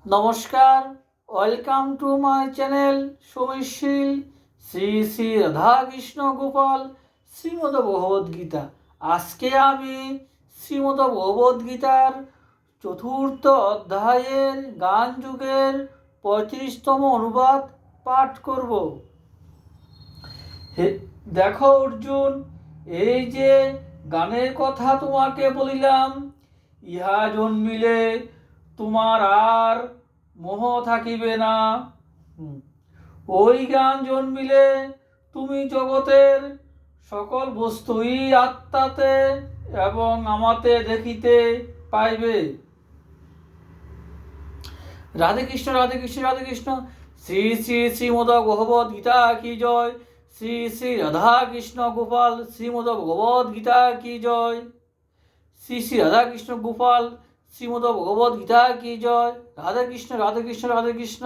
নমস্কার, welcome to my channel সমীশীল শ্রী শ্রী রাধাকৃষ্ণ গোপাল শ্রীমদ ভগবদ্গীতা। আজকে আমি শ্রীমদ ভগবদ্গীতার চতুর্থ অধ্যায়ের গান যুগের 35তম অনুবাদ পাঠ করব। দেখো অর্জুন, এই যে গানের কথা তোমাকে বলিলাম, ইহা জন্মিলে তোমার আর মোহ থাকিবে না। ওই গান জন্মিলে তুমি জগতের সকল বস্তুই আত্মাতে এবং আমাতে দেখিতে পাইবে। রাধে কৃষ্ণ, রাধে কৃষ্ণ, রাধে কৃষ্ণ। শ্রী শ্রী শ্রীমদ ভগবদ গীতা কি জয়। শ্রী শ্রী রাধা কৃষ্ণ গোপাল শ্রীমদ ভগবদ গীতা কি জয়। শ্রী শ্রী রাধা কৃষ্ণ গোপাল শ্রীমদ ভগবদ গীতা কি জয়। রাধে কৃষ্ণ, রাধে কৃষ্ণ, রাধে কৃষ্ণ।